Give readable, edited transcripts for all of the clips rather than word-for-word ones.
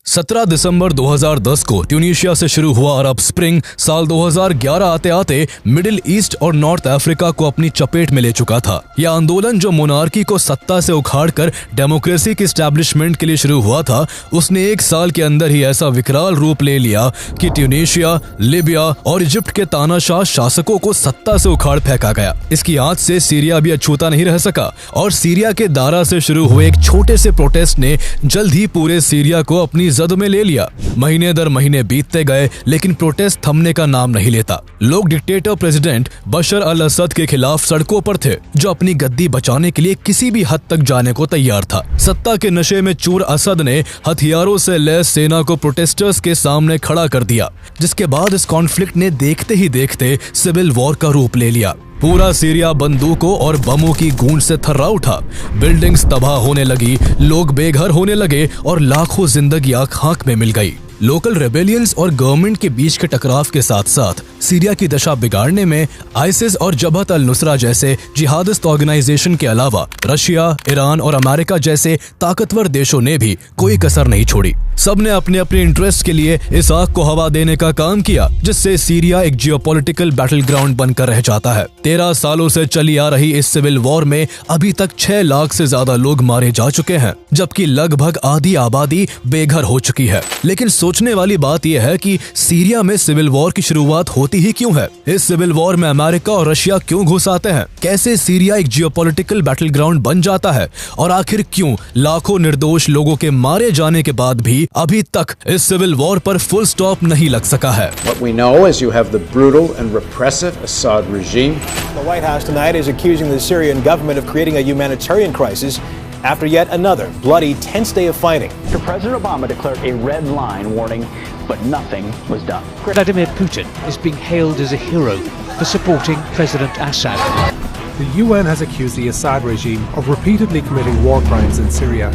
17 दिसंबर 2010 को ट्यूनीशिया से शुरू हुआ अरब स्प्रिंग साल 2011 आते आते मिडिल ईस्ट और नॉर्थ अफ्रीका को अपनी चपेट में ले चुका था। यह आंदोलन जो मोनार्की को सत्ता से उखाड़कर डेमोक्रेसी की एस्टैब्लिशमेंट के लिए शुरू हुआ था, उसने एक साल के अंदर ही ऐसा विकराल रूप ले लिया कि ट्यूनीशिया, लीबिया और इजिप्ट के तानाशाह शासकों को सत्ता से उखाड़ फेंका गया। इसकी आंच से सीरिया भी अछूता नहीं रह सका और सीरिया के दारा से शुरू हुए एक छोटे से प्रोटेस्ट ने जल्द ही पूरे सीरिया को अपनी जद में ले लिया। महीने दर महीने बीतते गए लेकिन प्रोटेस्ट थमने का नाम नहीं लेता। लोग डिक्टेटर प्रेसिडेंट बशर अल असद के खिलाफ सड़कों पर थे, जो अपनी गद्दी बचाने के लिए किसी भी हद तक जाने को तैयार था। सत्ता के नशे में चूर असद ने हथियारों से लैस सेना को प्रोटेस्टर्स के सामने खड़ा कर दिया, जिसके बाद इस कॉन्फ्लिक्ट ने देखते ही देखते सिविल वॉर का रूप ले लिया। पूरा सीरिया बंदूकों और बमों की गूंज से थर्रा उठा। बिल्डिंग्स तबाह होने लगी, लोग बेघर होने लगे और लाखों जिंदगियां खाक में मिल गई। लोकल रेबेलियंस और गवर्नमेंट के बीच के टकराव के साथ साथ सीरिया की दशा बिगाड़ने में आईसिस और जबहत अल नुसरा जैसे जिहादिस्ट ऑर्गेनाइजेशन के अलावा रशिया, ईरान और अमेरिका जैसे ताकतवर देशों ने भी कोई कसर नहीं छोड़ी। सबने अपने अपने इंटरेस्ट के लिए इस आग को हवा देने का काम किया, जिससे सीरिया एक जियोपॉलिटिकल बैटल ग्राउंड बनकर रह जाता है। 13 सालों से चली आ रही इस सिविल वॉर में अभी तक 6 लाख से ज्यादा लोग मारे जा चुके हैं, जबकि लगभग आधी आबादी बेघर हो चुकी है। लेकिन सोचने वाली बात यह है कि सीरिया में सिविल वॉर की शुरुआत होती ही क्यों है? इस सिविल वॉर में अमेरिका और रशिया क्यों घुस आते हैं? कैसे सीरिया एक जियोपॉलिटिकल बैटल ग्राउंड बन जाता है? और आखिर क्यों लाखों निर्दोष लोगों के मारे जाने के बाद भी अभी तक इस सिविल वॉर पर फुल स्टॉप नहीं लग सका है? What we know is you have the brutal and repressive Assad regime. The White House tonight is accusing the Syrian government of creating a humanitarian crisis after yet another bloody, tense day of fighting. President Obama declared a red line warning, but nothing was done. Vladimir Putin is being hailed as a hero for supporting President Assad. The UN has accused the Assad regime of repeatedly committing war crimes in Syria,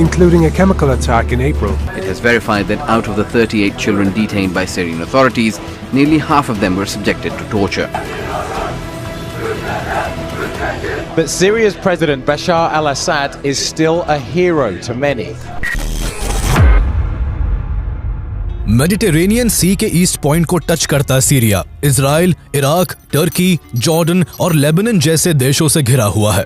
including a chemical attack in April. It has verified that out of the 38 children detained by Syrian authorities, nearly half of them were subjected to torture. But Syria's President Bashar al-Assad is still a hero to many. Mediterranean sea के east point को touch करता Syria Israel, Iraq, Turkey, Jordan और Lebanon जैसे देशों से घिरा हुआ है।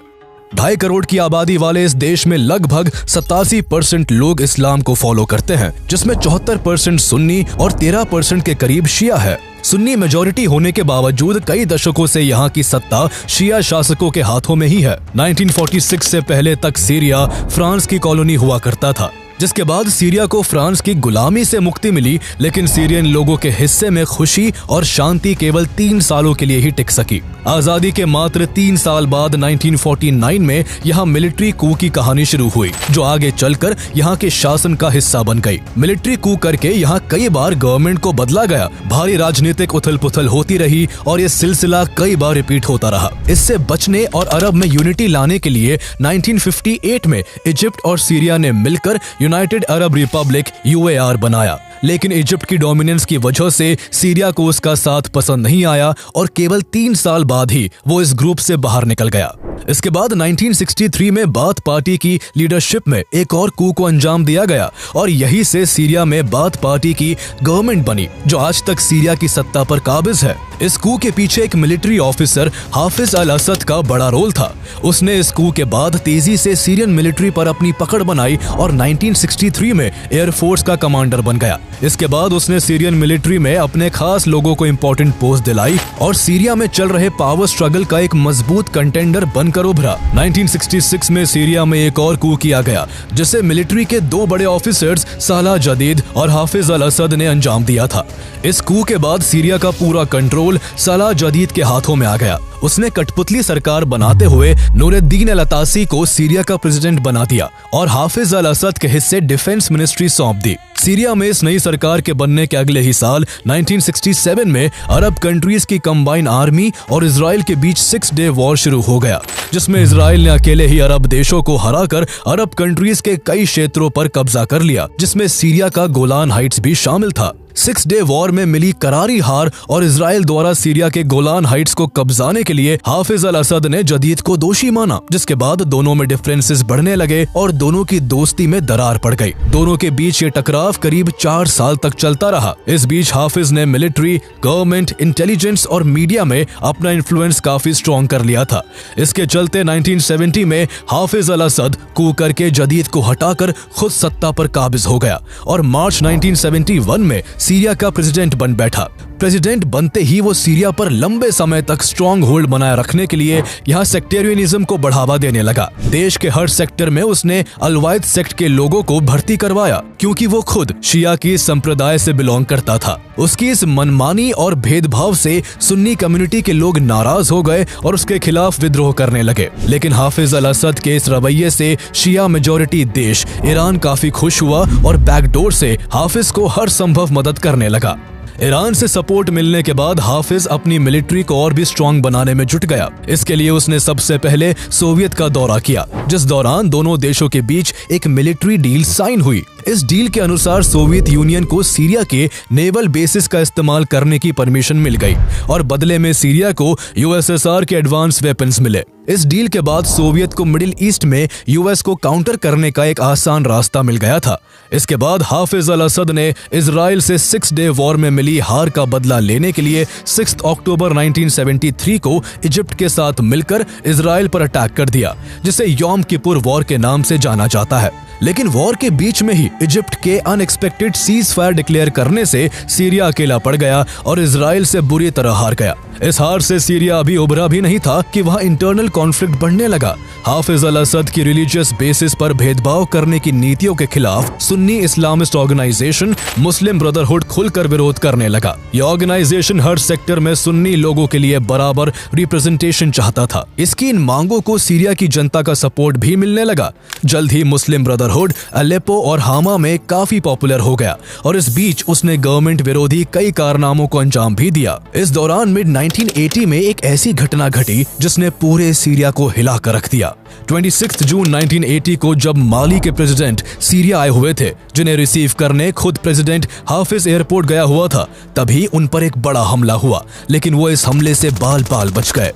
2.5 करोड़ की आबादी वाले इस देश में लगभग 87% लोग इस्लाम को फॉलो करते हैं, जिसमें 74% सुन्नी और 13% के करीब शिया है। सुन्नी मेजॉरिटी होने के बावजूद कई दशकों से यहाँ की सत्ता शिया शासकों के हाथों में ही है। 1946 से पहले तक सीरिया फ्रांस की कॉलोनी हुआ करता था, जिसके बाद सीरिया को फ्रांस की गुलामी से मुक्ति मिली, लेकिन सीरियन लोगों के हिस्से में खुशी और शांति केवल 3 सालों के लिए ही टिक सकी। आजादी के मात्र 3 साल बाद 1949 में यहाँ मिलिट्री कू की कहानी शुरू हुई, जो आगे चलकर यहाँ के शासन का हिस्सा बन गई। मिलिट्री कू करके यहाँ कई बार गवर्नमेंट को बदला गया, भारी राजनीतिक उथल पुथल होती रही और ये सिलसिला कई बार रिपीट होता रहा। इससे बचने और अरब में यूनिटी लाने के लिए 1958 में इजिप्ट और सीरिया ने मिलकर यूनाइटेड अरब रिपब्लिक UAR बनाया, लेकिन इजिप्ट की डोमिनेंस की वजह से सीरिया को उसका साथ पसंद नहीं आया और केवल 3 साल बाद ही वो इस ग्रुप से बाहर निकल गया। इसके बाद 1963 में बाथ पार्टी की लीडरशिप में एक और कू को अंजाम दिया गया और यही से सीरिया में बाथ पार्टी की गवर्नमेंट बनी, जो आज तक सीरिया की सत्ता पर काबिज है। इस कू के पीछे एक मिलिट्री ऑफिसर हाफिज अल असद का बड़ा रोल था। उसने इस कू के बाद तेजी से सीरियन मिलिट्री पर अपनी पकड़ बनाई और 1963 में एयरफोर्स का कमांडर बन गया। इसके बाद उसने सीरियन मिलिट्री में अपने खास लोगों को इंपॉर्टेंट पोस्ट दिलाई और सीरिया में चल रहे पावर स्ट्रगल का एक मजबूत कंटेंडर बनकर उभरा। 1966 में सीरिया में एक और कू किया गया, जिसे मिलिट्री के 2 बड़े ऑफिसर्स सालाह जदीद और हाफिज अल असद ने अंजाम दिया था। इस कू के बाद सीरिया का पूरा कंट्रोल सालाह जदीद के हाथों में आ गया। उसने कठपुतली सरकार बनाते हुए नूरुद्दीन अल अतासी को सीरिया का प्रेसिडेंट बना दिया और हाफिज अल असद के हिस्से डिफेंस मिनिस्ट्री सौंप दी। सीरिया में इस नई सरकार के बनने के अगले ही साल 1967 में अरब कंट्रीज की कंबाइन आर्मी और इजराइल के बीच 6 डे वॉर शुरू हो गया, जिसमें इजराइल ने अकेले ही अरब देशों को हराकर अरब कंट्रीज के कई क्षेत्रों पर कब्जा कर लिया, जिसमें सीरिया का गोलान हाइट्स भी शामिल था। सिक्स डे वॉर में मिली करारी हार और इजराइल द्वारा सीरिया के गोलान हाइट्स को कब्जाने के लिए हाफिज अल असद ने जदीद को दोषी माना, जिसके बाद दोनों में डिफरेंसेस बढ़ने लगे और दोनों की दोस्ती में दरार पड़ गई। दोनों के बीच ये टकराव करीब 4 साल तक चलता रहा। इस बीच हाफिज ने मिलिट्री, गवर्नमेंट, इंटेलिजेंस और मीडिया में अपना इन्फ्लुएंस काफी स्ट्रॉन्ग कर लिया था। इसके चलते 1970 में हाफिज अल असद कू करके जदीद को हटाकर खुद सत्ता पर काबिज हो गया और मार्च 1971 में सीरिया का प्रेसिडेंट बन बैठा। प्रेसिडेंट बनते ही वो सीरिया पर लंबे समय तक स्ट्रॉन्ग होल्ड बनाए रखने के लिए यहाँ सेक्टेरियनिज्म को बढ़ावा देने लगा। देश के हर सेक्टर में उसने अलवाइद सेक्ट के लोगों को भर्ती करवाया, क्योंकि वो खुद शिया की संप्रदाय से बिलोंग करता था। उसकी इस मनमानी और भेदभाव से सुन्नी कम्युनिटी के लोग नाराज हो गए और उसके खिलाफ विद्रोह करने लगे। लेकिन हाफिज अल असद के इस रवैये से शिया मेजॉरिटी देश ईरान काफी खुश हुआ और बैकडोर से हाफिज को हर संभव मदद करने लगा। ईरान से सपोर्ट मिलने के बाद हाफिज अपनी मिलिट्री को और भी स्ट्रॉन्ग बनाने में जुट गया। इसके लिए उसने सबसे पहले सोवियत का दौरा किया, जिस दौरान दोनों देशों के बीच एक मिलिट्री डील साइन हुई। इस डील के अनुसार सोवियत यूनियन को सीरिया के नेवल बेसिस का इस्तेमाल करने की परमिशन मिल गई और बदले में सीरिया को यूएसएसआर के एडवांस वेपन्स मिले। इस डील के बाद सोवियत को मिडिल ईस्ट में यूएस को काउंटर करने का एक आसान रास्ता मिल गया था। इसके बाद हाफिज अल असद ने इजराइल से 6 डे वॉर में मिली हार का बदला लेने के लिए 6 अक्टूबर 1973 को इजिप्ट के साथ मिलकर इजराइल पर अटैक कर दिया, जिसे यौम किपुर वॉर के नाम से जाना जाता है। लेकिन वॉर के बीच में ही इजिप्ट के अनएक्सपेक्टेड सीज फायर डिक्लेयर करने से सीरिया अकेला पड़ गया और इजराइल से बुरी तरह हार गया। इस हार से सीरिया अभी उभरा भी नहीं था कि वहां इंटरनल कॉन्फ्लिक्ट बढ़ने लगा। हाफिज अल असद की रिलीजियस बेसिस पर भेदभाव करने की नीतियों के खिलाफ सुन्नी इस्लामिस्ट ऑर्गेनाइजेशन मुस्लिम ब्रदरहुड खुलकर विरोध करने लगा। यह ऑर्गेनाइजेशन हर सेक्टर में सुन्नी लोगों के लिए बराबर रिप्रेजेंटेशन चाहता था। इसकी इन मांगों को सीरिया की जनता का सपोर्ट भी मिलने लगा। जल्द ही मुस्लिम ब्रदरहुड अलेप्पो और हामा में काफी पॉपुलर हो गया और इस बीच उसने गवर्नमेंट विरोधी कई कारनामों को अंजाम भी दिया। इस दौरान मिड 1980 में एक ऐसी घटना घटी जिसने पूरे सीरिया को हिला कर रख दिया। 26 जून 1980 को जब माली के प्रेसिडेंट सीरिया आए हुए थे, जिन्हें रिसीव करने खुद प्रेसिडेंट हाफिज एयरपोर्ट गया हुआ था, तभी उन पर एक बड़ा हमला हुआ, लेकिन वो इस हमले से बाल बाल बच गए।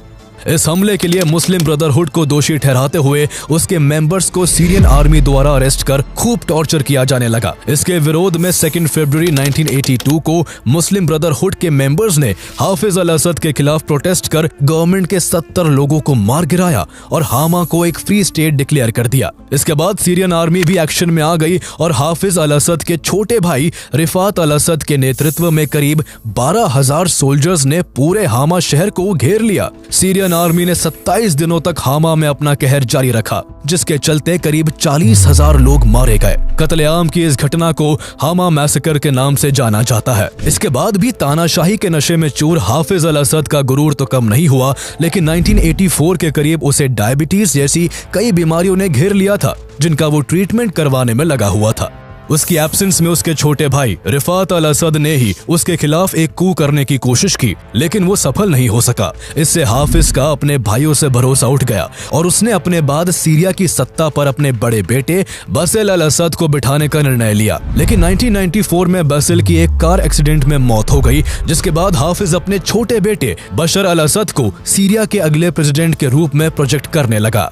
इस हमले के लिए मुस्लिम ब्रदरहुड को दोषी ठहराते हुए उसके मेंबर्स को सीरियन आर्मी द्वारा अरेस्ट कर खूब टॉर्चर किया जाने लगा। इसके विरोध में 2 फरवरी 1982 को मुस्लिम ब्रदरहुड के मेंबर्स ने हाफिज अल असद के खिलाफ प्रोटेस्ट कर गवर्नमेंट के 70 लोगों को मार गिराया और हामा को एक फ्री स्टेट डिक्लेयर कर दिया। इसके बाद सीरियन आर्मी भी एक्शन में आ गई और हाफिज अल असद के छोटे भाई रिफात अल असद के नेतृत्व में करीब 12,000 सोल्जर्स ने पूरे हामा शहर को घेर लिया। सीरियन आर्मी ने 27 दिनों तक हामा में अपना कहर जारी रखा, जिसके चलते करीब 40,000 लोग मारे गए। कत्लेआम की इस घटना को हामा मैसेकर के नाम से जाना जाता है। इसके बाद भी तानाशाही के नशे में चूर हाफिज अल असद का गुरूर तो कम नहीं हुआ, लेकिन 1984 के करीब उसे डायबिटीज जैसी कई बीमारियों ने घेर लिया था, जिनका वो ट्रीटमेंट करवाने में लगा हुआ था। उसकी एब्सेंस में उसके छोटे भाई रिफात अल असद ने ही उसके खिलाफ एक कू करने की कोशिश की, लेकिन वो सफल नहीं हो सका। इससे हाफिज का अपने भाइयों से भरोसा उठ गया और उसने अपने बाद सीरिया की सत्ता पर अपने बड़े बेटे बसिल अल असद को बिठाने का निर्णय लिया। लेकिन 1994 में बसिल की एक कार एक्सीडेंट में मौत हो गई, जिसके बाद हाफिज अपने छोटे बेटे बशर अल असद को सीरिया के अगले प्रेसिडेंट के रूप में प्रोजेक्ट करने लगा।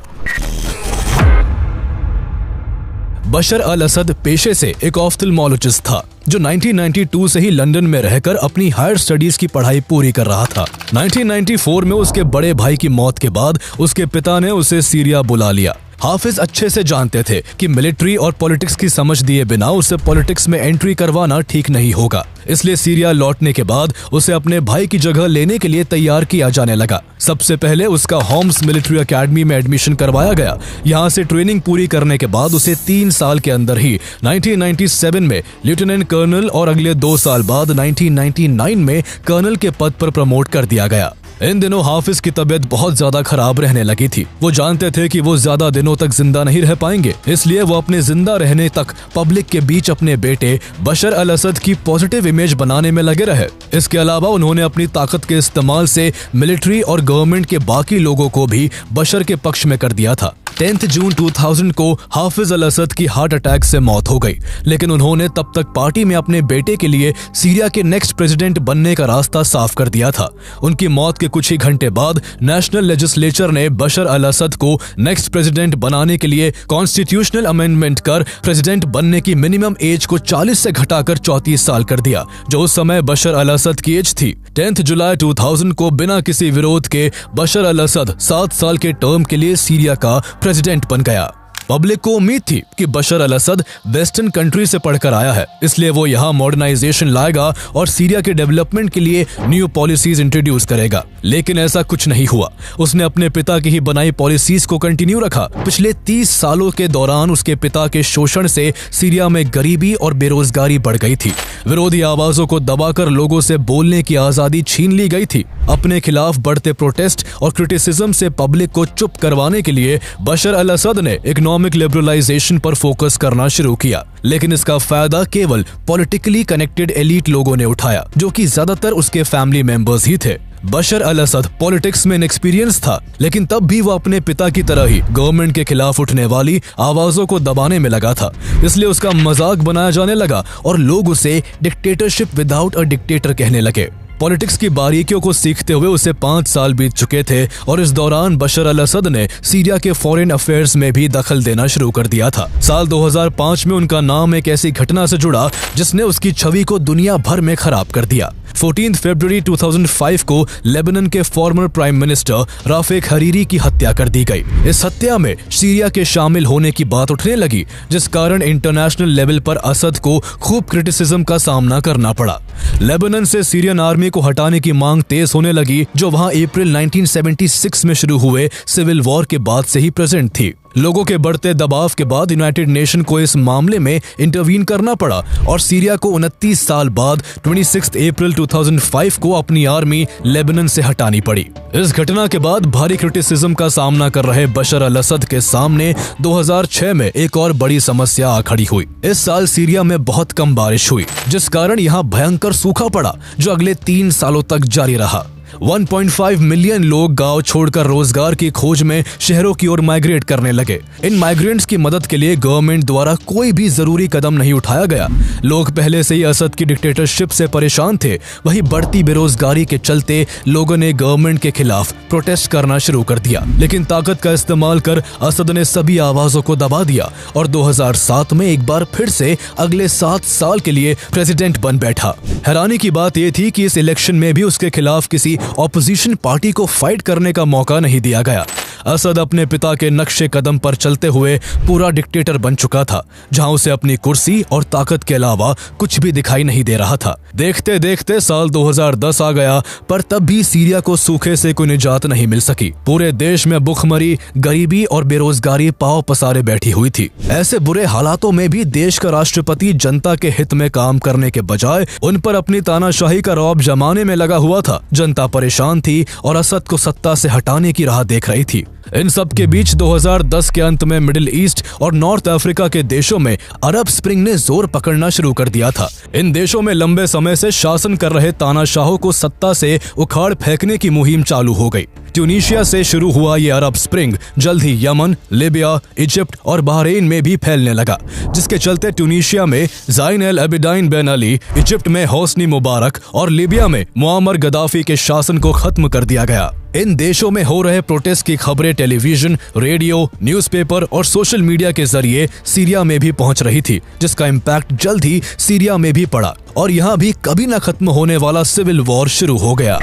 बशर अल असद पेशे से एक ऑफ्थल्मोलॉजिस्ट था, जो 1992 से ही लंदन में रहकर अपनी हायर स्टडीज की पढ़ाई पूरी कर रहा था। 1994 में उसके बड़े भाई की मौत के बाद उसके पिता ने उसे सीरिया बुला लिया। हाफिज अच्छे से जानते थे कि मिलिट्री और पॉलिटिक्स की समझ दिए बिना उसे पॉलिटिक्स में एंट्री करवाना ठीक नहीं होगा, इसलिए सीरिया लौटने के बाद उसे अपने भाई की जगह लेने के लिए तैयार किया जाने लगा। सबसे पहले उसका होम्स मिलिट्री एकेडमी में एडमिशन करवाया गया। यहाँ से ट्रेनिंग पूरी करने के बाद उसे 3 साल के अंदर ही 1997 में लेफ्टिनेंट कर्नल और अगले 2 साल बाद 1999 में कर्नल के पद पर प्रमोट कर दिया गया। इन दिनों हाफिज की तबीयत बहुत ज्यादा खराब रहने लगी थी। वो जानते थे कि वो ज्यादा दिनों तक जिंदा नहीं रह पाएंगे, इसलिए वो अपने जिंदा रहने तक पब्लिक के बीच अपने बेटे बशर अल असद की पॉजिटिव इमेज बनाने में लगे रहे। इसके अलावा उन्होंने अपनी ताकत के इस्तेमाल से मिलिट्री और गवर्नमेंट के बाकी लोगों को भी बशर के पक्ष में कर दिया था। 10 जून 2000 को हाफिज अल असद की हार्ट अटैक से मौत हो गई, लेकिन उन्होंने तब तक पार्टी में अपने बेटे के लिए सीरिया के नेक्स्ट प्रेसिडेंट बनने का रास्ता साफ कर दिया था। उनकी मौत के कुछ ही घंटे बाद नेशनल लेजिस्लेचर ने बशर अल असद को नेक्स्ट प्रेसिडेंट बनाने के लिए कॉन्स्टिट्यूशनल अमेंडमेंट कर प्रेसिडेंट बनने की मिनिमम एज को 40 से घटाकर 34 साल कर दिया, जो उस समय बशर अल असद की एज थी। 10 जुलाई 2000 को बिना किसी विरोध के बशर अल असद 7 साल के टर्म के लिए सीरिया का प्रेसिडेंट बन गया। पब्लिक को उम्मीद थी कि बशर अल असद वेस्टर्न कंट्री से पढ़कर आया है, इसलिए वो यहाँ मॉडर्नाइजेशन लाएगा और सीरिया के डेवलपमेंट के लिए न्यू पॉलिसीज इंट्रोड्यूस करेगा। लेकिन ऐसा कुछ नहीं हुआ। उसने अपने पिता की ही बनाई पॉलिसीज को कंटिन्यू रखा। पिछले 30 सालों के दौरान उसके पिता के शोषण से सीरिया में गरीबी और बेरोजगारी बढ़ गई थी। विरोधी आवाजों को दबाकर लोगों से बोलने की आजादी छीन ली गई थी। अपने खिलाफ बढ़ते प्रोटेस्ट और क्रिटिसिज्म से पब्लिक को चुप करवाने के लिए बशर अल असद ने इकोनॉमिक लिबरलाइजेशन पर फोकस करना शुरू किया, लेकिन इसका फायदा केवल पॉलिटिकली कनेक्टेड एलीट लोगों ने उठाया, जो कि ज्यादातर उसके फैमिली मेंबर्स ही थे। बशर अल असद पॉलिटिक्स में इनएक्सपीरियंस था, लेकिन तब भी वो अपने पिता की तरह ही गवर्नमेंट के खिलाफ उठने वाली आवाजों को दबाने में लगा था। इसलिए उसका मजाक बनाया जाने लगा और लोग उसे डिक्टेटरशिप विदाउट अ डिक्टेटर कहने लगे। पॉलिटिक्स की बारीकियों को सीखते हुए उसे 5 साल बीत चुके थे और इस दौरान बशर अल असद ने सीरिया के फॉरेन अफेयर्स में भी दखल देना शुरू कर दिया था। साल 2005 में उनका नाम एक ऐसी घटना से जुड़ा जिसने उसकी छवि को दुनिया भर में खराब कर दिया। 14 फरवरी 2005 को लेबनान के former prime minister Rafiq Hariri की हत्या कर दी गई। इस हत्या में सीरिया के शामिल होने की बात उठने लगी, जिस कारण इंटरनेशनल लेवल पर असद को खूब क्रिटिसिज्म का सामना करना पड़ा। लेबनान से सीरियन आर्मी को हटाने की मांग तेज होने लगी, जो वहां अप्रैल 1976 में शुरू हुए सिविल वॉर के बाद से ही प्रेजेंट थी। लोगों के बढ़ते दबाव के बाद यूनाइटेड नेशन को इस मामले में इंटरवीन करना पड़ा और सीरिया को 29 साल बाद 26 अप्रैल 2005 को अपनी आर्मी लेबनान से हटानी पड़ी। इस घटना के बाद भारी क्रिटिसिज्म का सामना कर रहे बशर अल असद के सामने 2006 में एक और बड़ी समस्या आ खड़ी हुई। इस साल सीरिया में बहुत कम बारिश हुई, जिस कारण यहाँ भयंकर सूखा पड़ा, जो अगले 3 सालों तक जारी रहा। 1.5 मिलियन लोग गांव छोड़कर रोजगार की खोज में शहरों की ओर माइग्रेट करने लगे। इन माइग्रेंट्स की मदद के लिए गवर्नमेंट द्वारा कोई भी जरूरी कदम नहीं उठाया गया। लोग पहले से ही असद की डिक्टेटरशिप से परेशान थे। वहीं बढ़ती बेरोजगारी के चलते लोगों ने गवर्नमेंट के खिलाफ प्रोटेस्ट करना शुरू कर दिया, लेकिन ताकत का इस्तेमाल कर असद ने सभी आवाजों को दबा दिया और 2007 में एक बार फिर से अगले 7 साल के लिए प्रेसिडेंट बन बैठा। हैरानी की बात यह थी कि इस इलेक्शन में भी उसके खिलाफ किसी ऑपोजिशन पार्टी को फाइट करने का मौका नहीं दिया गया। असद अपने पिता के नक्शे कदम पर चलते हुए पूरा डिक्टेटर बन चुका था, जहां उसे अपनी कुर्सी और ताकत के अलावा कुछ भी दिखाई नहीं दे रहा था। देखते देखते साल 2010 आ गया, पर तब भी सीरिया को सूखे से कोई निजात नहीं मिल सकी। पूरे देश में भुखमरी, गरीबी और बेरोजगारी पांव पसारे बैठी हुई थी। ऐसे बुरे हालातों में भी देश का राष्ट्रपति जनता के हित में काम करने के बजाय उन पर अपनी तानाशाही का रौब जमाने में लगा हुआ था। जनता परेशान थी और असद को सत्ता से हटाने की राह देख रही थी। इन सब के बीच 2010 के अंत में मिडिल ईस्ट और नॉर्थ अफ्रीका के देशों में अरब स्प्रिंग ने जोर पकड़ना शुरू कर दिया था। इन देशों में लंबे समय से शासन कर रहे तानाशाहों को सत्ता से उखाड़ फेंकने की मुहिम चालू हो गई। ट्यूनीशिया से शुरू हुआ ये अरब स्प्रिंग जल्द ही यमन, लीबिया, इजिप्ट और बहरीन में भी फैलने लगा, जिसके चलते ट्यूनीशिया में ज़ाइन अल अबिदाइन बेन अली, इजिप्ट में होस्नी मुबारक और लीबिया में मुअम्मर गद्दाफी के शासन को खत्म कर दिया गया। इन देशों में हो रहे प्रोटेस्ट की खबरें टेलीविजन, रेडियो, न्यूज़पेपर और सोशल मीडिया के जरिए सीरिया में भी पहुंच रही थी, जिसका इम्पैक्ट जल्द ही सीरिया में भी पड़ा और यहाँ भी कभी न खत्म होने वाला सिविल वॉर शुरू हो गया।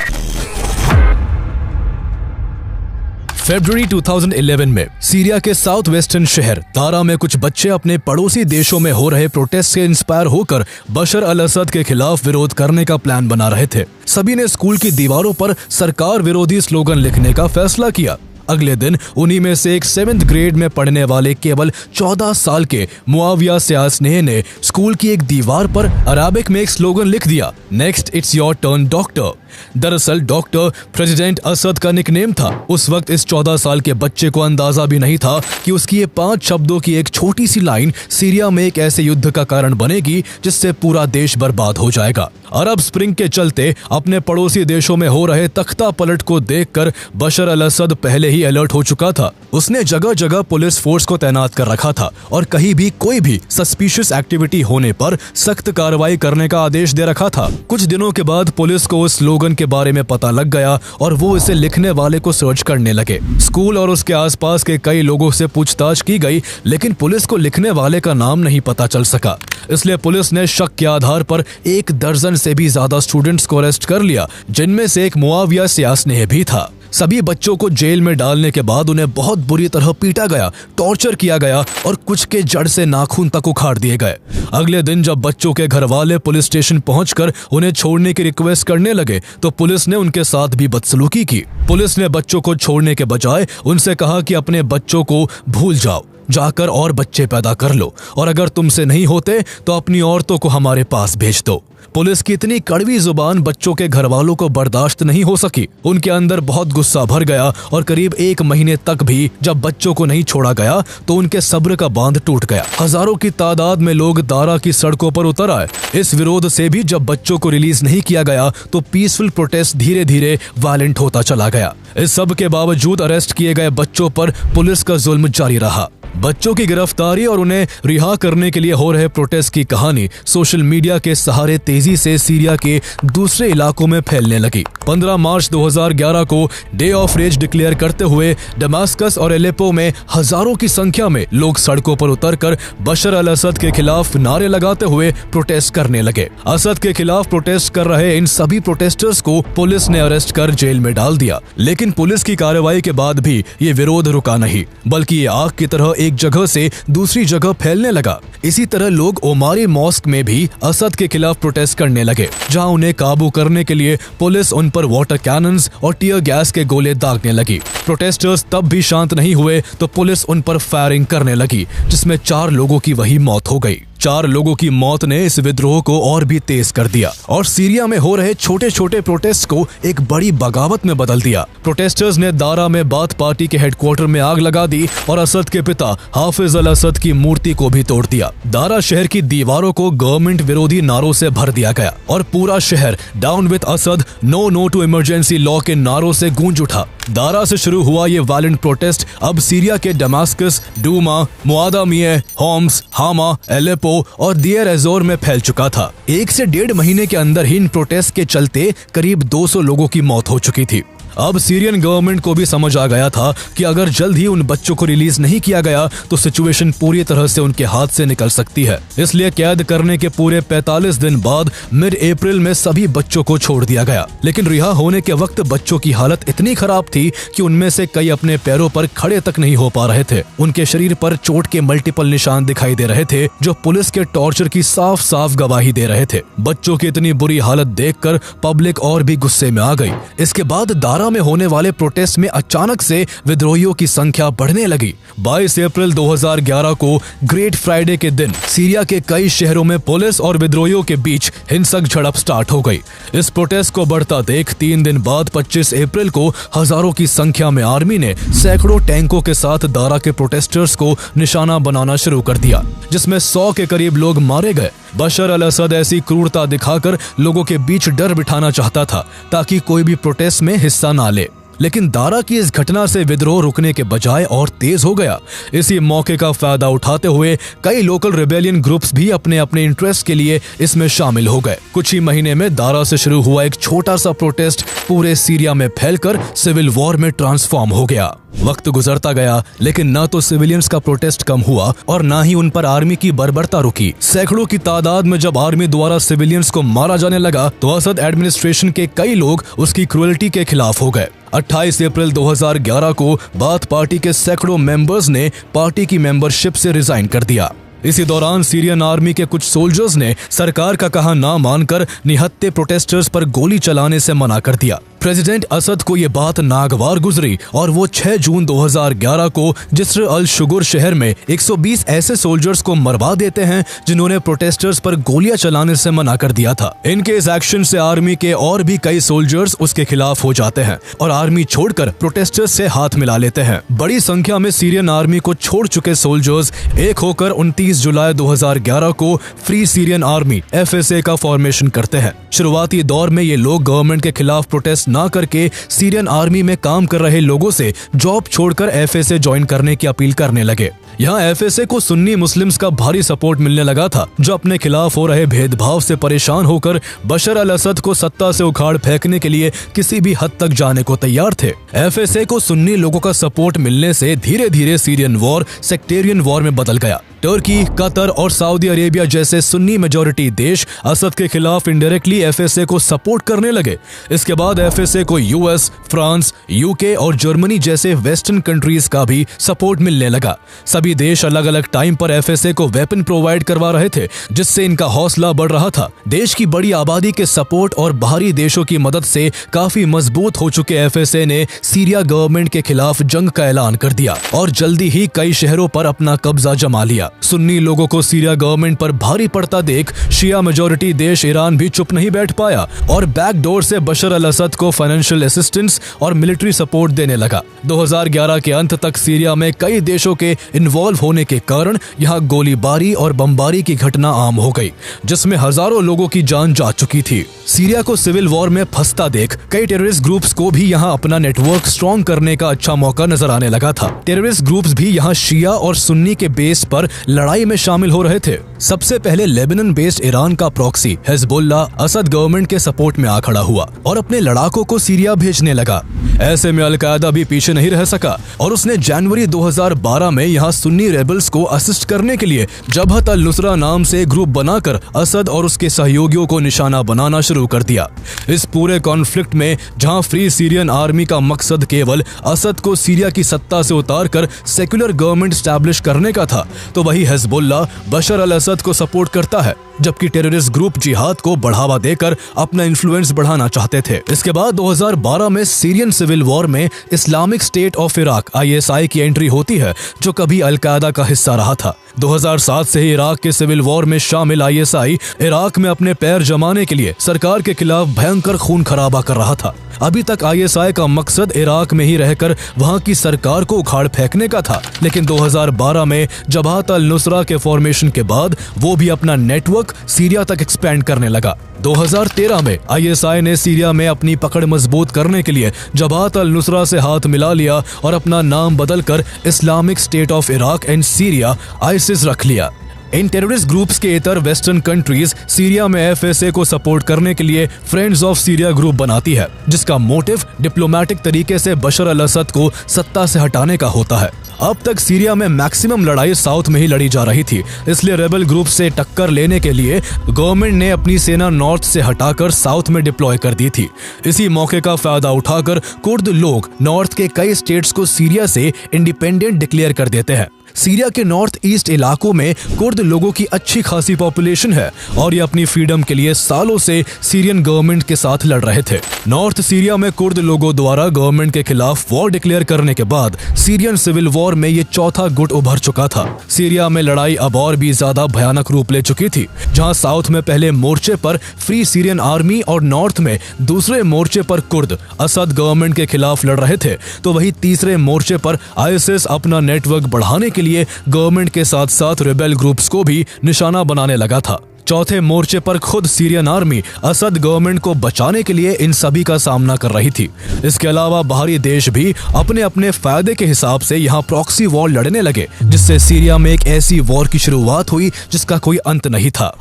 फरवरी 2011 में सीरिया के साउथ वेस्टर्न शहर दारा में कुछ बच्चे अपने पड़ोसी देशों में हो रहे प्रोटेस्ट से इंस्पायर होकर बशर अल असद के खिलाफ विरोध करने का प्लान बना रहे थे। सभी ने स्कूल की दीवारों पर सरकार विरोधी स्लोगन लिखने का फैसला किया। अगले दिन उन्हीं में से एक 7th ग्रेड में पढ़ने वाले केवल 14 साल के मुआविया सियासनेह ने स्कूल की एक दीवार पर अराबिक में एक स्लोगन लिख दिया, next it's your turn doctor. दरअसल डॉक्टर प्रेसिडेंट असद का निकनेम था। उस वक्त इस 14 साल के बच्चे को अंदाजा भी नहीं था कि उसकी ये 5 शब्दों की एक छोटी सी लाइन सीरिया में एक ऐसे युद्ध का कारण बनेगी जिससे पूरा देश बर्बाद हो जाएगा। अरब स्प्रिंग के चलते अपने पड़ोसी देशों में हो रहे तख्ता पलट को देखकर बशर अल असद पहले ही अलर्ट हो चुका था। उसने जगह जगह पुलिस फोर्स को तैनात कर रखा था और कहीं भी कोई भी सस्पिशियस एक्टिविटी होने पर सख्त कार्रवाई करने का आदेश दे रखा था। कुछ दिनों के बाद पुलिस को उस स्लोगन के बारे में पता लग गया और वो इसे लिखने वाले को सर्च करने लगे। स्कूल और उसके आसपास के कई लोगों से पूछताछ की गई, लेकिन पुलिस को लिखने वाले का नाम नहीं पता चल सका। इसलिए पुलिस ने शक के आधार पर 1 दर्जन से भी ज्यादा स्टूडेंट्स को अरेस्ट कर लिया, जिनमें से एक मुआविया सियासनेह भी था। सभी बच्चों को जेल में डालने के बाद उन्हें बहुत बुरी तरह पीटा गया, टॉर्चर किया गया और कुछ के जड़ से नाखून तक उखाड़ दिए गए। अगले दिन जब बच्चों के घर वाले पुलिस स्टेशन पहुंचकर उन्हें छोड़ने की रिक्वेस्ट करने लगे तो पुलिस ने उनके साथ भी बदसलूकी की। पुलिस ने बच्चों को छोड़ने के बजाय उनसे कहा कि अपने बच्चों को भूल जाओ, जाकर और बच्चे पैदा कर लो और अगर तुमसे नहीं होते तो अपनी औरतों को हमारे पास भेज दो। पुलिस की इतनी कड़वी जुबान बच्चों के घर वालों को बर्दाश्त नहीं हो सकी। उनके अंदर बहुत गुस्सा भर गया और करीब 1 महीने तक भी जब बच्चों को नहीं छोड़ा गया तो उनके सब्र का बांध टूट गया। हजारों की तादाद में लोग दारा की सड़कों पर उतर आए। इस विरोध से भी जब बच्चों को रिलीज नहीं किया गया तो पीसफुल प्रोटेस्ट धीरे धीरे वायलेंट होता चला गया। इस सब के बावजूद अरेस्ट किए गए बच्चों पर पुलिस का जुल्म जारी रहा। बच्चों की गिरफ्तारी और उन्हें रिहा करने के लिए हो रहे प्रोटेस्ट की कहानी सोशल मीडिया के सहारे तेजी से सीरिया के दूसरे इलाकों में फैलने लगी। 15 मार्च 2011 को डे ऑफ रेज डिक्लेयर करते हुए दमास्कस और एलेपो में हजारों की संख्या में लोग सड़कों पर उतरकर बशर अल असद के खिलाफ नारे लगाते हुए प्रोटेस्ट करने लगे। असद के खिलाफ प्रोटेस्ट कर रहे इन सभी प्रोटेस्टर्स को पुलिस ने अरेस्ट कर जेल में डाल दिया, लेकिन पुलिस की कार्रवाई के बाद भी ये विरोध रुका नहीं, बल्कि ये आग की तरह एक जगह से दूसरी जगह फैलने लगा। इसी तरह लोग ओमारी मॉस्क में भी असद के खिलाफ प्रोटेस्ट करने लगे, जहां उन्हें काबू करने के लिए पुलिस उन पर वाटर कैनन्स और टीयर गैस के गोले दागने लगी। प्रोटेस्टर्स तब भी शांत नहीं हुए तो पुलिस उन पर फायरिंग करने लगी, जिसमें 4 लोगों की वही मौत हो गई। 4 लोगों की मौत ने इस विद्रोह को और भी तेज कर दिया और सीरिया में हो रहे छोटे छोटे प्रोटेस्ट को एक बड़ी बगावत में बदल दिया। प्रोटेस्टर्स ने दारा में बाथ पार्टी के हेडक्वार्टर में आग लगा दी और असद के पिता हाफिज अल असद की मूर्ति को भी तोड़ दिया। दारा शहर की दीवारों को गवर्नमेंट विरोधी नारों से भर दिया गया और पूरा शहर down with Assad, no no to emergency law के नारों से गूंज उठा। दारा से शुरू हुआ ये वायलेंट प्रोटेस्ट अब सीरिया के दमास्कस, डूमा, मुआदामिया, होम्स, हामा, एलेपो और दियर एजोर में फैल चुका था। 1 से 1.5 महीने के अंदर ही इन प्रोटेस्ट के चलते करीब 200 लोगों की मौत हो चुकी थी। अब सीरियन गवर्नमेंट को भी समझ आ गया था कि अगर जल्द ही उन बच्चों को रिलीज नहीं किया गया तो सिचुएशन पूरी तरह से उनके हाथ से निकल सकती है। इसलिए कैद करने के पूरे 45 दिन बाद मिड अप्रैल में सभी बच्चों को छोड़ दिया गया। लेकिन रिहा होने के वक्त बच्चों की हालत इतनी खराब थी कि उनमें से कई अपने पैरों पर खड़े तक नहीं हो पा रहे थे। उनके शरीर पर चोट के मल्टीपल निशान दिखाई दे रहे थे, जो पुलिस के टॉर्चर की साफ साफ गवाही दे रहे थे। बच्चों की इतनी बुरी हालत देखकर पब्लिक और भी गुस्से में आ गई। इसके बाद दारा में होने वाले प्रोटेस्ट में अचानक से विद्रोहियों की संख्या बढ़ने लगी। 22 अप्रैल 2011 को ग्रेट फ्राइडे के दिन सीरिया के कई शहरों में पुलिस और विद्रोहियों के बीच हिंसक झड़प स्टार्ट हो गई। इस प्रोटेस्ट को बढ़ता देख 3 दिन बाद 25 अप्रैल को हजारों की संख्या में आर्मी ने सैकड़ों टैंकों के साथ दारा के प्रोटेस्टर्स को निशाना बनाना शुरू कर दिया, जिसमें 100 के करीब लोग मारे गए। बशर अल असद ऐसी क्रूरता दिखाकर लोगों के बीच डर बिठाना चाहता था ताकि कोई भी प्रोटेस्ट में हिस्सा ना ले, लेकिन दारा की इस घटना से विद्रोह रुकने के बजाय और तेज हो गया। इसी मौके का फायदा उठाते हुए कई लोकल रिबेलियन ग्रुप्स भी अपने अपने इंटरेस्ट के लिए इसमें शामिल हो गए। कुछ ही महीने में दारा से शुरू हुआ एक छोटा सा प्रोटेस्ट पूरे सीरिया में फैलकर सिविल वॉर में ट्रांसफॉर्म हो गया। वक्त गुजरता गया, लेकिन न तो सिविलियंस का प्रोटेस्ट कम हुआ और न ही उन पर आर्मी की बर्बरता रुकी। सैकड़ों की तादाद में जब आर्मी द्वारा सिविलियंस को मारा जाने लगा तो असद एडमिनिस्ट्रेशन के कई लोग उसकी क्रूरल्टी के खिलाफ हो गए। 28 अप्रैल 2011 को बाथ पार्टी के सैकड़ों मेंबर्स ने पार्टी की मेंबरशिप से रिजाइन कर दिया। इसी दौरान सीरियन आर्मी के कुछ सोल्जर्स ने सरकार का कहा ना मानकर निहत्थे प्रोटेस्टर्स पर गोली चलाने से मना कर दिया। प्रेसिडेंट असद को ये बात नागवार गुजरी और वो 6 जून 2011 को जिस्र अल शुगर शहर में 120 ऐसे सोल्जर्स को मरवा देते हैं जिन्होंने प्रोटेस्टर्स पर गोलियां चलाने से मना कर दिया था। इनके इस एक्शन से आर्मी के और भी कई सोल्जर्स उसके खिलाफ हो जाते हैं और आर्मी छोड़कर प्रोटेस्टर्स से हाथ मिला लेते हैं। बड़ी संख्या में सीरियन आर्मी को छोड़ चुके सोल्जर्स एक होकर 29 जुलाई 2011 को फ्री सीरियन आर्मी FSA का फॉर्मेशन करते हैं। शुरुआती दौर में ये लोग गवर्नमेंट के खिलाफ प्रोटेस्ट ना करके सीरियन आर्मी में काम कर रहे लोगों से जॉब छोड़कर FSA ज्वाइन करने की अपील करने लगे। यहाँ FSA को सुन्नी मुस्लिम्स का भारी सपोर्ट मिलने लगा था, जो अपने खिलाफ हो रहे भेदभाव से परेशान होकर बशर अल असद को सत्ता से उखाड़ फेंकने के लिए किसी भी हद तक जाने को तैयार थे। FSA को सुन्नी लोगों का सपोर्ट मिलने से धीरे धीरे सीरियन वॉर सेक्टेरियन वॉर में बदल गया। तुर्की, कतर और सऊदी अरेबिया जैसे सुन्नी मेजॉरिटी देश असद के खिलाफ इनडायरेक्टली FSA को सपोर्ट करने लगे। इसके बाद FSA को US, फ्रांस, UK और जर्मनी जैसे वेस्टर्न कंट्रीज का भी सपोर्ट मिलने लगा। सभी देश अलग अलग टाइम पर FSA को वेपन प्रोवाइड करवा रहे थे, जिससे इनका हौसला बढ़ रहा था। देश की बड़ी आबादी के सपोर्ट और बाहरी देशों की मदद से काफी मजबूत हो चुके FSA ने सीरिया गवर्नमेंट के खिलाफ जंग का ऐलान कर दिया और जल्दी ही कई शहरों पर अपना कब्जा जमा लिया। सुन्नी लोगों को सीरिया गवर्नमेंट पर भारी पड़ता देख शिया मेजॉरिटी देश ईरान भी चुप नहीं बैठ पाया और बैकडोर से बशर अल असद को फाइनेंशियल असिस्टेंस और मिलिट्री सपोर्ट देने लगा। 2011 के अंत तक सीरिया में कई देशों के इन्वॉल्व होने के कारण यहाँ गोलीबारी और बमबारी की घटना आम हो गई, जिसमें हजारों लोगों की जान जा चुकी थी। सीरिया को सिविल वॉर में फंसता देख कई टेररिस्ट ग्रुप्स को भी यहाँ अपना नेटवर्क स्ट्रॉन्ग करने का अच्छा मौका नजर आने लगा था। टेररिस्ट ग्रुप्स भी यहाँ शिया और सुन्नी के बेस पर लड़ाई में शामिल हो रहे थे। सबसे पहले लेबनान बेस्ड ईरान का प्रॉक्सी हिजबुल्लाह असद गवर्नमेंट के सपोर्ट में आ खड़ा हुआ और अपने लड़ाकों को सीरिया भेजने लगा। ऐसे में अल-कायदा भी पीछे नहीं रह सका और उसने जनवरी 2012 में यहाँ सुन्नी रेबल्स को असिस्ट करने के लिए जबहत अल-नुसरा नाम से ग्रुप बनाकर असद और उसके सहयोगियों को निशाना बनाना शुरू कर दिया। इस पूरे कॉन्फ्लिक्ट में जहाँ फ्री सीरियन आर्मी का मकसद केवल असद को सीरिया की सत्ता से उतारकर सेक्युलर गवर्नमेंट स्टैब्लिश करने का था, तो वही हिजबुल्लाह बशर अल असद को सपोर्ट करता है, जबकि टेररिस्ट ग्रुप जिहाद को बढ़ावा देकर अपना इन्फ्लुएंस बढ़ाना चाहते थे। इसके बाद 2012 में सीरियन सिविल वॉर में Islamic state of Iraq ISI की एंट्री होती है, जो कभी अल-कायदा का हिस्सा रहा था। 2007 से ही इराक के सिविल वॉर में शामिल ISI इराक में अपने पैर जमाने के लिए सरकार के खिलाफ भयंकर खून खराबा कर रहा था। अभी तक ISI का मकसद इराक में ही रहकर वहां की सरकार को उखाड़ फेंकने का था, लेकिन 2012 में जबहत अल-नुसरा के फॉर्मेशन के बाद वो भी अपना नेटवर्क सीरिया तक एक्सपेंड करने लगा। 2013 में ISI ने सीरिया में अपनी पकड़ मजबूत करने के लिए जबहत अल-नुसरा से हाथ मिला लिया और अपना नाम बदलकर Islamic state of Iraq and Syria ISIS रख लिया। इन टेररिस्ट ग्रुप्स के इतर वेस्टर्न कंट्रीज सीरिया में FSA को सपोर्ट करने के लिए फ्रेंड्स ऑफ सीरिया ग्रुप बनाती है, जिसका मोटिव डिप्लोमेटिक तरीके से बशर अल असद को सत्ता से हटाने का होता है। अब तक सीरिया में मैक्सिमम लड़ाई साउथ में ही लड़ी जा रही थी, इसलिए रेबल ग्रुप से टक्कर लेने के लिए गवर्नमेंट ने अपनी सेना नॉर्थ से हटाकर साउथ में डिप्लॉय कर दी थी। इसी मौके का फायदा उठाकर कुर्द लोग नॉर्थ के कई स्टेट्स को सीरिया से इंडिपेंडेंट डिक्लेयर कर देते हैं। सीरिया के नॉर्थ ईस्ट इलाकों में कुर्द लोगों की अच्छी खासी पॉपुलेशन है और ये अपनी फ्रीडम के लिए सालों से सीरियन गवर्नमेंट के साथ लड़ रहे थे। नॉर्थ सीरिया में कुर्द लोगों द्वारा गवर्नमेंट के खिलाफ वॉर डिक्लेयर करने के बाद सीरियन सिविल वॉर में ये चौथा गुट उभर चुका था। सीरिया में लड़ाई अब और भी ज्यादा भयानक रूप ले चुकी थी, जहाँ साउथ में पहले मोर्चे पर फ्री सीरियन आर्मी और नॉर्थ में दूसरे मोर्चे पर कुर्द असद गवर्नमेंट के खिलाफ लड़ रहे थे, तो वही तीसरे मोर्चे पर ISIS अपना नेटवर्क बढ़ाने के लिए गवर्नमेंट के साथ साथ रेबेल ग्रुप्स को भी निशाना बनाने लगा था। चौथे मोर्चे पर खुद सीरियन आर्मी असद गवर्नमेंट को बचाने के लिए इन सभी का सामना कर रही थी। इसके अलावा बाहरी देश भी अपने अपने फायदे के हिसाब से यहाँ प्रॉक्सी वॉर लड़ने लगे, जिससे सीरिया में एक ऐसी वॉर की शुरुआत हुई जिसका कोई अंत नहीं था।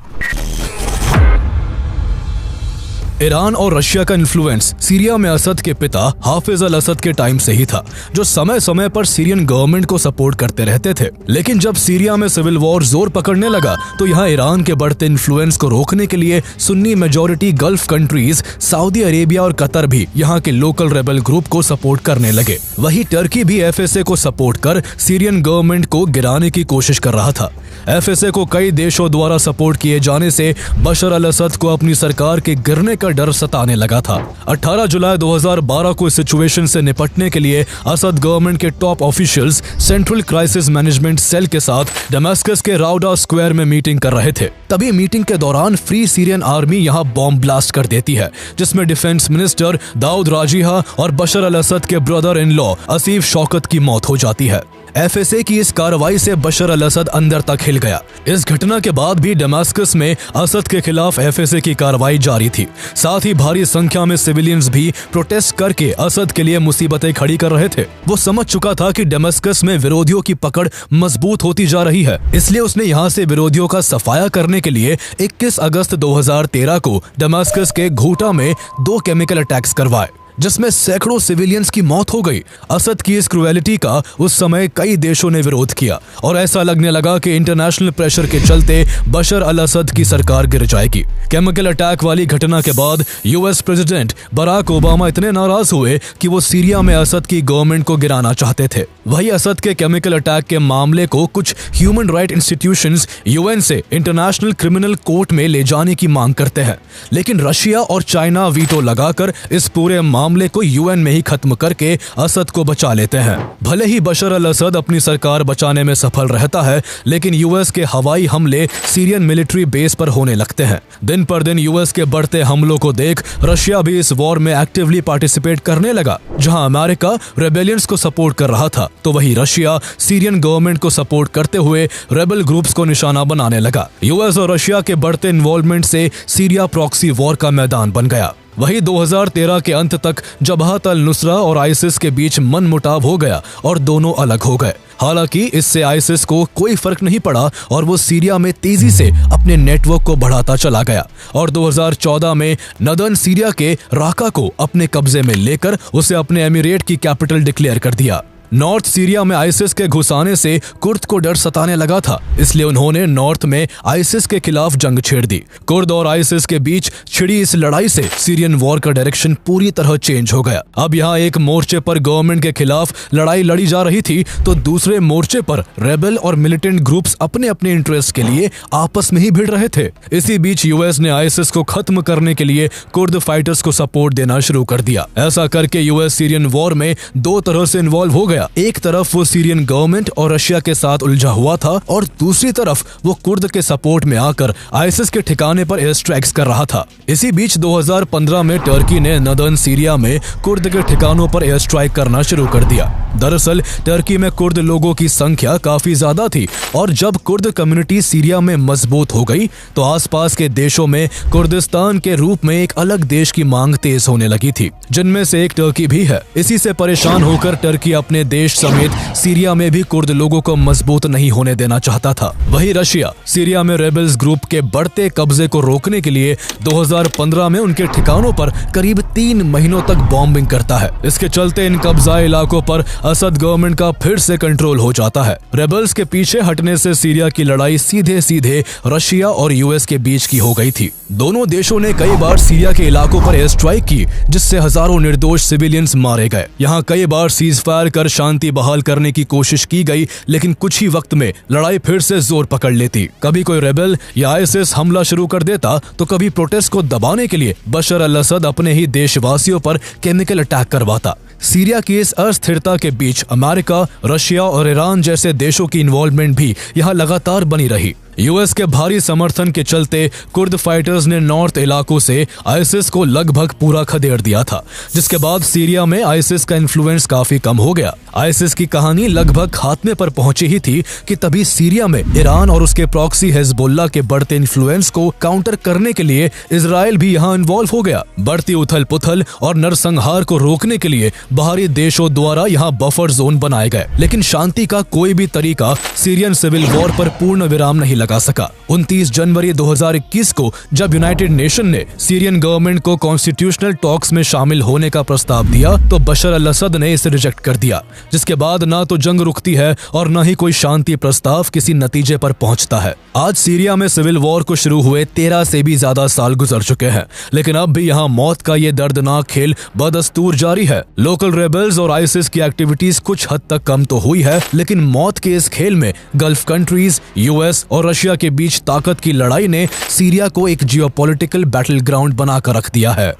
ईरान और रशिया का इन्फ्लुएंस सीरिया में असद के पिता हाफिज अल असद के टाइम से ही था, जो समय समय पर सीरियन गवर्नमेंट को सपोर्ट करते रहते थे। लेकिन जब सीरिया में सिविल वॉर जोर पकड़ने लगा, तो यहाँ ईरान के बढ़ते इन्फ्लुएंस को रोकने के लिए Sunni majority gulf countries Saudi Arabia और कतर भी यहाँ के लोकल रेबल ग्रुप को सपोर्ट करने लगे। वही टर्की भी FSA को सपोर्ट कर सीरियन गवर्नमेंट को गिराने की कोशिश कर रहा था। एफएसए को कई देशों द्वारा सपोर्ट किए जाने से बशर अल असद को अपनी सरकार के गिरने का डर सताने लगा था। 18 जुलाई 2012 को इस सिचुएशन से निपटने के लिए असद गवर्नमेंट के top officials central crisis management cell के साथ दमास्कस के राउडा स्क्वायर में मीटिंग कर रहे थे। तभी मीटिंग के दौरान फ्री सीरियन आर्मी यहां बॉम्ब ब्लास्ट कर देती है, जिसमें डिफेंस मिनिस्टर दाऊद राजिहा और बशर अल असद के brother in law Asif Shaukat की मौत हो जाती है। एफएसए की इस कार्रवाई से बशर अल असद अंदर तक हिल गया। इस घटना के बाद भी दमास्कस में असद के खिलाफ एफएसए की कार्रवाई जारी थी। साथ ही भारी संख्या में सिविलियंस भी प्रोटेस्ट करके असद के लिए मुसीबतें खड़ी कर रहे थे। वो समझ चुका था कि दमास्कस में विरोधियों की पकड़ मजबूत होती जा रही है, इसलिए उसने यहाँ से विरोधियों का सफाया करने के लिए 21 अगस्त 2013 को दमास्कस के घूटा में 2 केमिकल अटैक्स करवाए, जिसमें सैकड़ों सिविलियंस की मौत हो गई। असद की इस क्रूएलिटी का उस समय कई देशों ने विरोध किया और ऐसा लगने लगा कि इंटरनेशनल प्रेशर के चलते बशर अल असद की सरकार गिर जाएगी। केमिकल अटैक वाली घटना के बाद यूएस प्रेसिडेंट बराक ओबामा इतने नाराज हुए कि वो सीरिया में असद की गवर्नमेंट को गिराना चाहते थे। वही असद के केमिकल अटैक के मामले को कुछ ह्यूमन राइट इंस्टीट्यूशंस यूएन से इंटरनेशनल क्रिमिनल कोर्ट में ले जाने की मांग करते हैं, लेकिन रशिया और चाइना वीटो लगाकर इस पूरे मामले को यूएन में ही खत्म करके असद को बचा लेते हैं। भले ही बशर अल असद अपनी सरकार बचाने में सफल रहता है, लेकिन यूएस के हवाई हमले सीरियन मिलिट्री बेस पर होने लगते हैं। दिन पर दिन यूएस के बढ़ते हमलों को देख रशिया भी इस वॉर में एक्टिवली पार्टिसिपेट करने लगा। जहां अमेरिका रेबेलियंस को सपोर्ट कर रहा था, तो वही रशिया सीरियन गवर्नमेंट को सपोर्ट करते हुए रेबल ग्रुप्स को निशाना बनाने लगा। यूएस और रशिया के बढ़ते इन्वॉल्वमेंट से सीरिया प्रॉक्सी वॉर का मैदान बन गया। वही 2013 के अंत तक जबहत अल नुसरा और आइसिस के बीच मनमुटाव हो गया और दोनों अलग हो गए। हालांकि इससे आइसिस को कोई फर्क नहीं पड़ा और वो सीरिया में तेजी से अपने नेटवर्क को बढ़ाता चला गया और 2014 में नदर्न सीरिया के राका को अपने कब्जे में लेकर उसे अपने एमिरेट की कैपिटल डिक्लेयर कर दिया। नॉर्थ सीरिया में आइसिस के घुसाने से कुर्द को डर सताने लगा था, इसलिए उन्होंने नॉर्थ में आइसिस के खिलाफ जंग छेड़ दी। कुर्द और आइसिस के बीच छिड़ी इस लड़ाई से सीरियन वॉर का डायरेक्शन पूरी तरह चेंज हो गया। अब यहाँ एक मोर्चे पर गवर्नमेंट के खिलाफ लड़ाई लड़ी जा रही थी, तो दूसरे मोर्चे पर रेबल और मिलिटेंट ग्रुप्स अपने अपने इंटरेस्ट के लिए आपस में ही भिड़ रहे थे। इसी बीच यूएस ने आइसिस को खत्म करने के लिए कुर्द फाइटर्स को सपोर्ट देना शुरू कर दिया। ऐसा करके यूएस सीरियन वॉर में 2 तरह से इन्वॉल्व हो गया। एक तरफ वो सीरियन गवर्नमेंट और रशिया के साथ उलझा हुआ था और दूसरी तरफ वो कुर्द के सपोर्ट में आकर आइसिस के ठिकाने पर एयर स्ट्राइक्स कर रहा था। इसी बीच 2015 में टर्की ने नदर्न सीरिया में कुर्द के ठिकानों पर एयर स्ट्राइक करना शुरू कर दिया। दरअसल टर्की में कुर्द लोगों की संख्या काफी ज्यादा थी और जब कुर्द कम्युनिटी सीरिया में मजबूत हो गई, तो आसपास के देशों में कुर्दिस्तान के रूप में एक अलग देश की मांग तेज होने लगी थी, जिनमें से एक टर्की भी है। इसी से परेशान होकर टर्की अपने देश समेत सीरिया में भी कुर्द लोगों को मजबूत नहीं होने देना चाहता था। वही रशिया सीरिया में रेबल्स ग्रुप के बढ़ते कब्जे को रोकने के लिए 2015 में उनके ठिकानों पर करीब 3 महीनों तक बॉम्बिंग करता है। इसके चलते इन कब्जा इलाकों पर असद गवर्नमेंट का फिर से कंट्रोल हो जाता है। रेबल्स के पीछे हटने से सीरिया की लड़ाई सीधे सीधे रशिया और यूएस के बीच की हो गई थी। दोनों देशों ने कई बार सीरिया के इलाकों पर एयर स्ट्राइक की, जिससे हजारों निर्दोष सिविलियंस मारे गए। यहाँ कई बार सीज फायर कर शांति बहाल करने की कोशिश की गई, लेकिन कुछ ही वक्त में लड़ाई फिर से जोर पकड़ लेती। कभी कोई रेबल या आईएसआईएस हमला शुरू कर देता, तो कभी प्रोटेस्ट को दबाने के लिए बशर अल असद अपने ही देशवासियों पर केमिकल अटैक करवाता। सीरिया की इस अस्थिरता के बीच अमेरिका, रशिया और ईरान जैसे देशों की इन्वॉल्वमेंट भी यहाँ लगातार बनी रही। यूएस के भारी समर्थन के चलते कुर्द फाइटर्स ने नॉर्थ इलाकों से आइसिस को लगभग पूरा खदेड़ दिया था, जिसके बाद सीरिया में आइसिस का इन्फ्लुएंस काफी कम हो गया। आइसिस की कहानी लगभग खात्मे पर पहुंची ही थी कि तभी सीरिया में ईरान और उसके प्रॉक्सी हिजबुल्लाह के बढ़ते इन्फ्लुएंस को काउंटर करने के लिए इजराइल भी यहाँ इन्वॉल्व हो गया। बढ़ती उथल पुथल और नरसंहार को रोकने के लिए बाहरी देशों द्वारा यहाँ बफर जोन बनाए गए, लेकिन शांति का कोई भी तरीका सीरियन सिविल वॉर पर पूर्ण विराम नहीं लगा लगा सका। 29 जनवरी 2021 को जब यूनाइटेड नेशन ने सीरियन गवर्नमेंट को कॉन्स्टिट्यूशनल टॉक्स में शामिल होने का प्रस्ताव दिया तो बशर अल असद ने इसे रिजेक्ट कर दिया, जिसके बाद ना तो जंग रुकती है और न ही कोई शांति प्रस्ताव किसी नतीजे पर पहुंचता है। आज सीरिया में सिविल वॉर को शुरू हुए 13 से भी ज्यादा साल गुजर चुके हैं, लेकिन अब भी यहाँ मौत का ये दर्दनाक खेल बदस्तूर जारी है। लोकल रेबल्स और आईसिस की एक्टिविटीज कुछ हद तक कम तो हुई है, लेकिन मौत के इस खेल में गल्फ कंट्रीज, यूएस और रशिया के बीच ताकत की लड़ाई ने सीरिया को एक जियोपॉलिटिकल बैटल ग्राउंड बनाकर रख दिया है।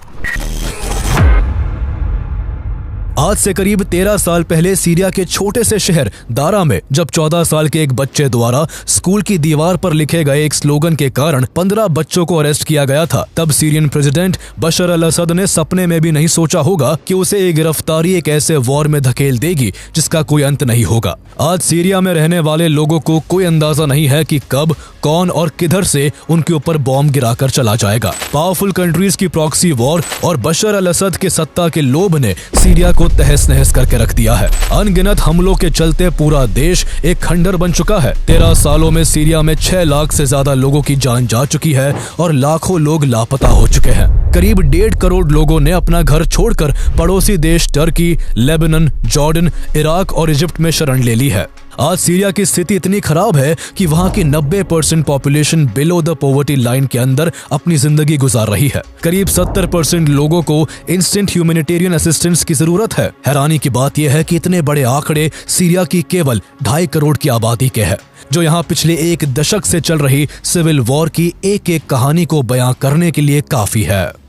आज से करीब 13 साल पहले सीरिया के छोटे से शहर दारा में जब 14 साल के एक बच्चे द्वारा स्कूल की दीवार पर लिखे गए एक स्लोगन के कारण 15 बच्चों को अरेस्ट किया गया था, तब सीरियन प्रेसिडेंट बशर अल असद ने सपने में भी नहीं सोचा होगा कि उसे ये गिरफ्तारी एक ऐसे वॉर में धकेल देगी जिसका कोई अंत नहीं होगा। आज सीरिया में रहने वाले लोगों को कोई अंदाजा नहीं है कि कब, कौन और किधर से उनके ऊपर बॉम्ब गिराकर चला जाएगा। पावरफुल कंट्रीज की प्रॉक्सी वॉर और बशर अल असद के सत्ता के लोभ ने सीरिया को तहस नहस करके रख दिया है। अनगिनत हमलों के चलते पूरा देश एक खंडर बन चुका है। 13 सालों में सीरिया में 6 लाख से ज्यादा लोगों की जान जा चुकी है और लाखों लोग लापता हो चुके हैं। करीब 1.5 करोड़ लोगों ने अपना घर छोड़कर पड़ोसी देश टर्की, लेबनान, जॉर्डन, इराक और इजिप्ट में शरण ले ली है। आज सीरिया की स्थिति इतनी खराब है कि वहां की 90% population below the poverty line के अंदर अपनी जिंदगी गुजार रही है। करीब 70% लोगों को इंस्टेंट ह्यूमैनिटेरियन असिस्टेंस की जरूरत है। हैरानी की बात यह है कि इतने बड़े आंकड़े सीरिया की केवल 2.5 करोड़ की आबादी के हैं, जो यहाँ पिछले 1 दशक से चल रही सिविल वॉर की एक-एक कहानी को बयां करने के लिए काफी है।